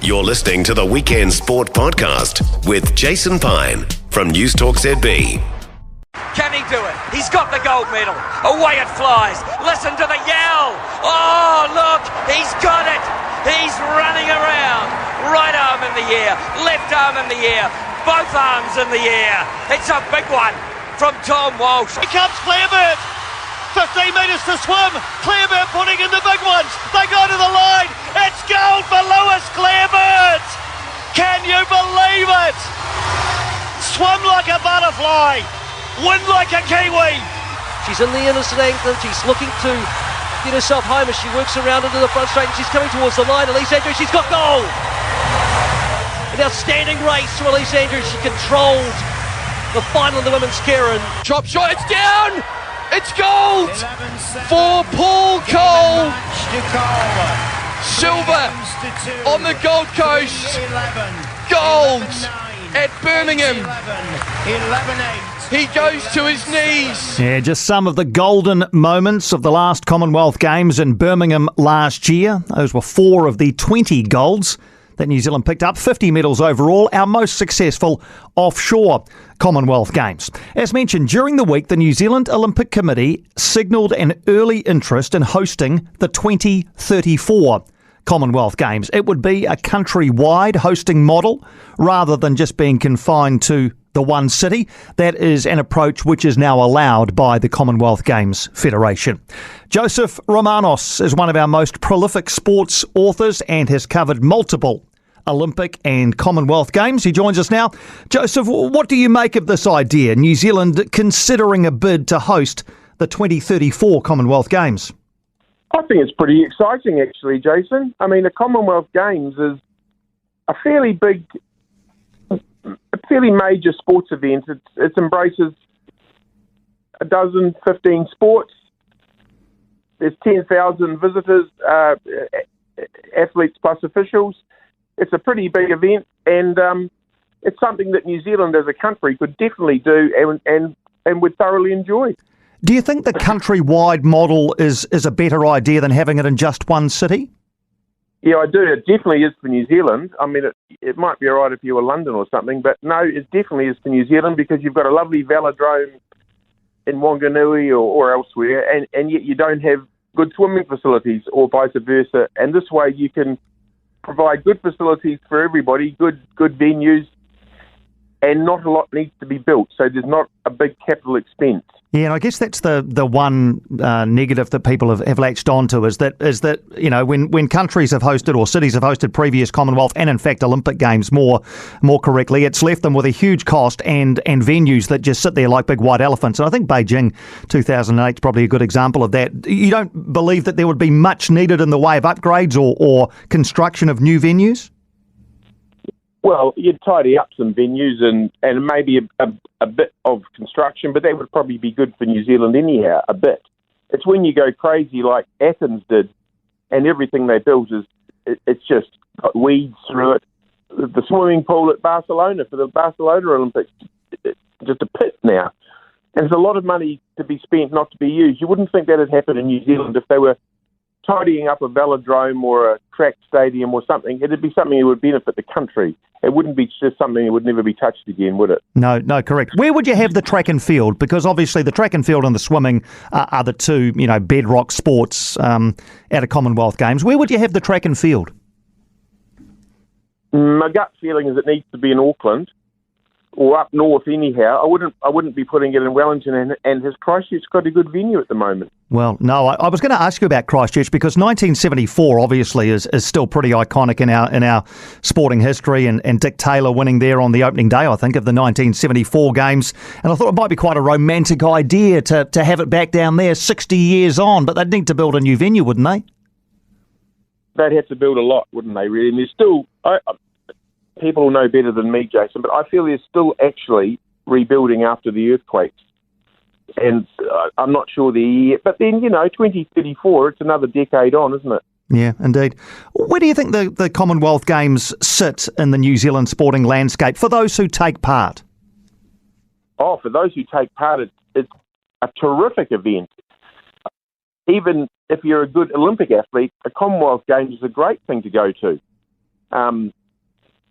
You're listening to the Weekend Sport Podcast with Jason Pine from News Talk ZB. Can he do it? He's got the gold medal. Away it flies. Listen to the yell. Oh, look, he's got it. He's running around. Right arm in the air, left arm in the air, both arms in the air. It's a big one from Tom Walsh. Here comes Clearbird. 15 metres to swim. Clearbird putting in the big ones. They go to the line. It's gold for Lewis Clearbird. Can you believe it? Swim like a butterfly. Win like a Kiwi. She's in the innocent angle. She's looking to get herself home as she works around into the front straight, and she's coming towards the line. Elise Andrews, she's got gold. An outstanding race to Elise Andrews. She controlled the final in the women's Karen. Chop shot, it's down! It's gold for Paul Cole. Silver on the Gold Coast. Gold at Birmingham. He goes to his knees. Yeah, just some of the golden moments of the last Commonwealth Games in Birmingham last year. Those were 4 of the 20 golds that New Zealand picked up, 50 medals overall, our most successful offshore Commonwealth Games. As mentioned, during the week, the New Zealand Olympic Committee signalled an early interest in hosting the 2034 Commonwealth Games. It would be a country-wide hosting model rather than just being confined to the one city. That is an approach which is now allowed by the Commonwealth Games Federation. Joseph Romanos is one of our most prolific sports authors and has covered multiple Olympic and Commonwealth Games. He joins us now. Joseph, what do you make of this idea, New Zealand considering a bid to host the 2034 Commonwealth Games? I think it's pretty exciting, actually, Jason. I mean, the Commonwealth Games is a fairly major sports event. It embraces 15 sports. There's 10,000 visitors, athletes plus officials. It's a pretty big event, and it's something that New Zealand as a country could definitely do and would thoroughly enjoy. Do you think the country-wide model is a better idea than having it in just one city? Yeah, I do. It definitely is for New Zealand. I mean, it might be all right if you were London or something, but no, it definitely is for New Zealand because you've got a lovely velodrome in Wanganui or elsewhere, and yet you don't have good swimming facilities or vice versa. And this way you can provide good facilities for everybody, good venues, and not a lot needs to be built. So there's not a big capital expense. Yeah, and I guess that's the one negative that people have latched onto is that you know when countries have hosted or cities have hosted previous Commonwealth and in fact Olympic Games more correctly, it's left them with a huge cost and venues that just sit there like big white elephants. And I think Beijing 2008 is probably a good example of that. You don't believe that there would be much needed in the way of upgrades or construction of new venues? Well, you'd tidy up some venues and maybe a bit of construction, but that would probably be good for New Zealand anyhow, a bit. It's when you go crazy like Athens did, and everything they built it's just got weeds through it. The swimming pool at Barcelona for the Barcelona Olympics, it's just a pit now. And there's a lot of money to be spent not to be used. You wouldn't think that would happen in New Zealand if they were tidying up a velodrome or a track stadium or something. It'd be something that would benefit the country. It wouldn't be just something that would never be touched again, would it? No, correct. Where would you have the track and field? Because obviously the track and field and the swimming are the two, bedrock sports at a Commonwealth Games. Where would you have the track and field? My gut feeling is it needs to be in Auckland or up north anyhow. I wouldn't be putting it in Wellington, and has Christchurch got a good venue at the moment? Well, no, I was going to ask you about Christchurch because 1974 obviously is still pretty iconic in our sporting history, and Dick Taylor winning there on the opening day, I think, of the 1974 Games. And I thought it might be quite a romantic idea to have it back down there 60 years on, but they'd need to build a new venue, wouldn't they? They'd have to build a lot, wouldn't they, really? And there's still... people will know better than me, Jason, but I feel they're still actually rebuilding after the earthquakes. And I'm not sure they're yet. But then, 2034, it's another decade on, isn't it? Yeah, indeed. Where do you think the Commonwealth Games sit in the New Zealand sporting landscape for those who take part? Oh, for those who take part, it's a terrific event. Even if you're a good Olympic athlete, a Commonwealth Games is a great thing to go to.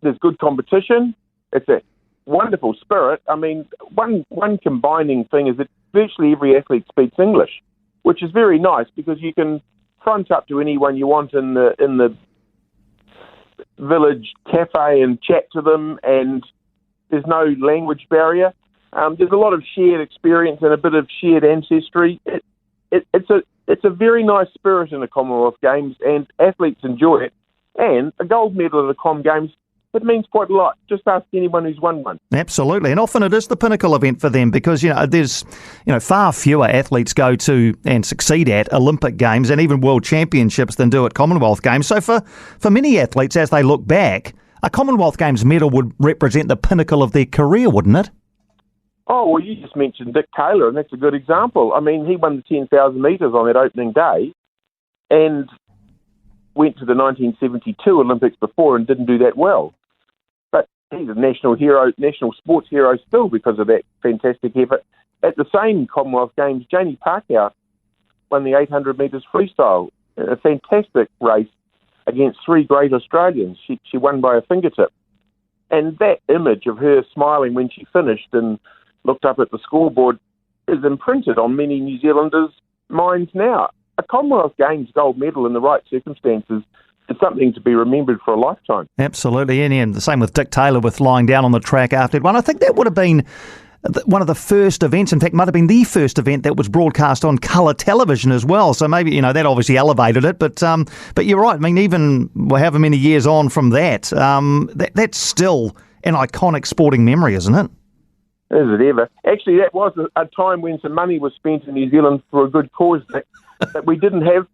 there's good competition. It's a wonderful spirit. I mean, one combining thing is that virtually every athlete speaks English, which is very nice because you can front up to anyone you want in the village cafe and chat to them, and there's no language barrier. There's a lot of shared experience and a bit of shared ancestry. It's a very nice spirit in the Commonwealth Games, and athletes enjoy it. And a gold medal at the Com Games, it means quite a lot. Just ask anyone who's won one. Absolutely, and often it is the pinnacle event for them because there's far fewer athletes go to and succeed at Olympic Games and even World Championships than do at Commonwealth Games. So for many athletes, as they look back, a Commonwealth Games medal would represent the pinnacle of their career, wouldn't it? Oh, well, you just mentioned Dick Taylor, and that's a good example. I mean, he won the 10,000 metres on that opening day and went to the 1972 Olympics before and didn't do that well. But he's a national hero, national sports hero still because of that fantastic effort. At the same Commonwealth Games, Janie Parkhouse won the 800 metres freestyle, a fantastic race against three great Australians. She won by a fingertip. And that image of her smiling when she finished and looked up at the scoreboard is imprinted on many New Zealanders' minds now. A Commonwealth Games gold medal in the right circumstances is something to be remembered for a lifetime. Absolutely, and the same with Dick Taylor with lying down on the track after it won. I think that would have been one of the first events, in fact, might have been the first event that was broadcast on colour television as well. So maybe, that obviously elevated it. But you're right. I mean, even however many years on from that, that's still an iconic sporting memory, isn't it? Is it ever? Actually, that was a time when some money was spent in New Zealand for a good cause. That we didn't have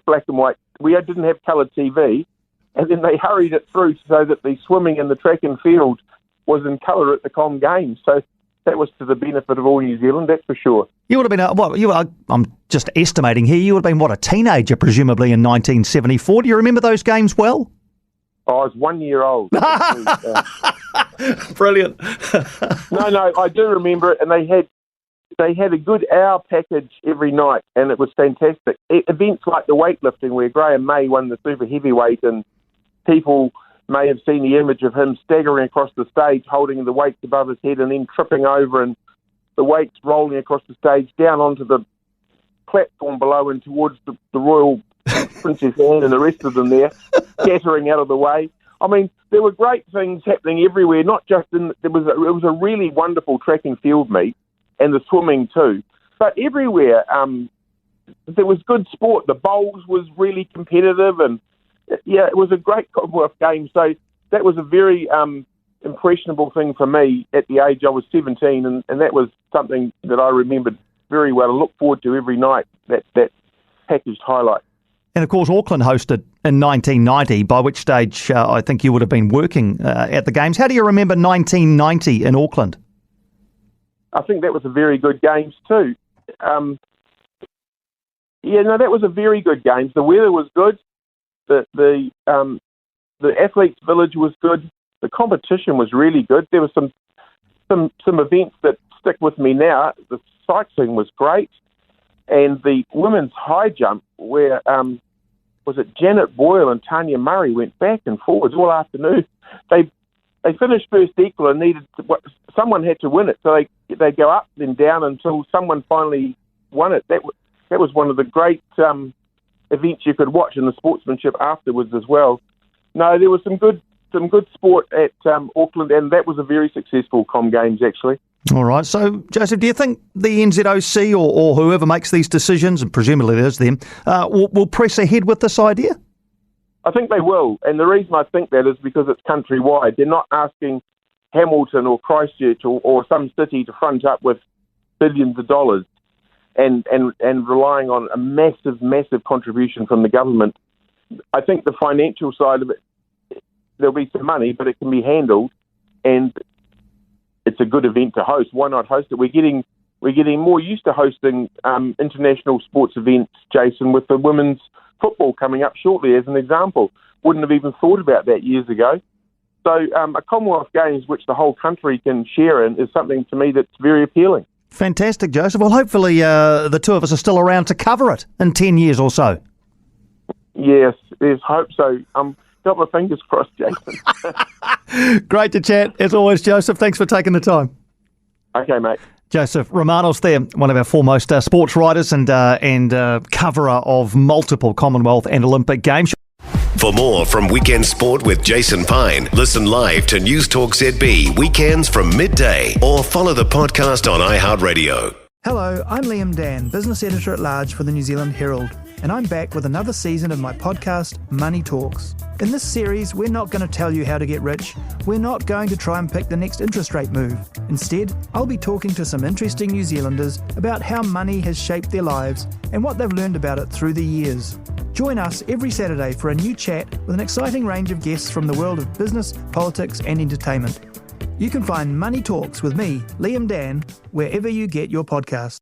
black and white. We didn't have coloured TV, and then they hurried it through so that the swimming and the track and field was in colour at the Com Games. So that was to the benefit of all New Zealand, that's for sure. You would have been I'm just estimating here. You would have been a teenager presumably in 1974. Do you remember those games well? I was 1 year old. Brilliant. No, I do remember it, and they had a good hour package every night, and it was fantastic. Events like the weightlifting, where Graham May won the super heavyweight, and people may have seen the image of him staggering across the stage, holding the weights above his head, and then tripping over, and the weights rolling across the stage down onto the platform below and towards the Royal Princess Anne and the rest of them there, scattering out of the way. I mean, there were great things happening everywhere, not just it was a really wonderful track and field meet, and the swimming too. But everywhere, there was good sport. The bowls was really competitive, and it was a great Commonwealth game. So that was a very impressionable thing for me at the age I was 17, and that was something that I remembered very well. I look forward to every night, that packaged highlight. And of course, Auckland hosted in 1990, by which stage I think you would have been working at the Games. How do you remember 1990 in Auckland? I think that was a very good Games too. That was a very good Games. The weather was good. The athletes' village was good. The competition was really good. There were some events that stick with me now. The cycling was great, and the women's high jump, where was it Janet Boyle and Tanya Murray went back and forwards all afternoon. They finished first equal and someone had to win it, so they go up then down until someone finally won it. That was one of the great events you could watch, in the sportsmanship afterwards as well. No, there was some good sport at Auckland, and that was a very successful Com Games actually. All right. So, Joseph, do you think the NZOC or whoever makes these decisions, and presumably it is them, will press ahead with this idea? I think they will, and the reason I think that is because it's countrywide. They're not asking Hamilton or Christchurch or some city to front up with billions of dollars and relying on a massive, massive contribution from the government. I think the financial side of it, there'll be some money, but it can be handled, and it's a good event to host. Why not host it? We're getting more used to hosting international sports events, Jason, with the women's football coming up shortly as an example. Wouldn't have even thought about that years ago. So a Commonwealth Games which the whole country can share in is something to me that's very appealing. Fantastic, Joseph. Well, hopefully the two of us are still around to cover it in 10 years or so. Yes, there's hope so. Got my fingers crossed, Jason. Great to chat, as always, Joseph. Thanks for taking the time. Okay, mate. Joseph Romanos there, one of our foremost sports writers and coverer of multiple Commonwealth and Olympic Games. For more from Weekend Sport with Jason Pine, listen live to News Talk ZB weekends from midday or follow the podcast on iHeartRadio. Hello, I'm Liam Dan, Business Editor-at-Large for the New Zealand Herald, and I'm back with another season of my podcast, Money Talks. In this series, we're not going to tell you how to get rich. We're not going to try and pick the next interest rate move. Instead, I'll be talking to some interesting New Zealanders about how money has shaped their lives and what they've learned about it through the years. Join us every Saturday for a new chat with an exciting range of guests from the world of business, politics and entertainment. You can find Money Talks with me, Liam Dan, wherever you get your podcasts.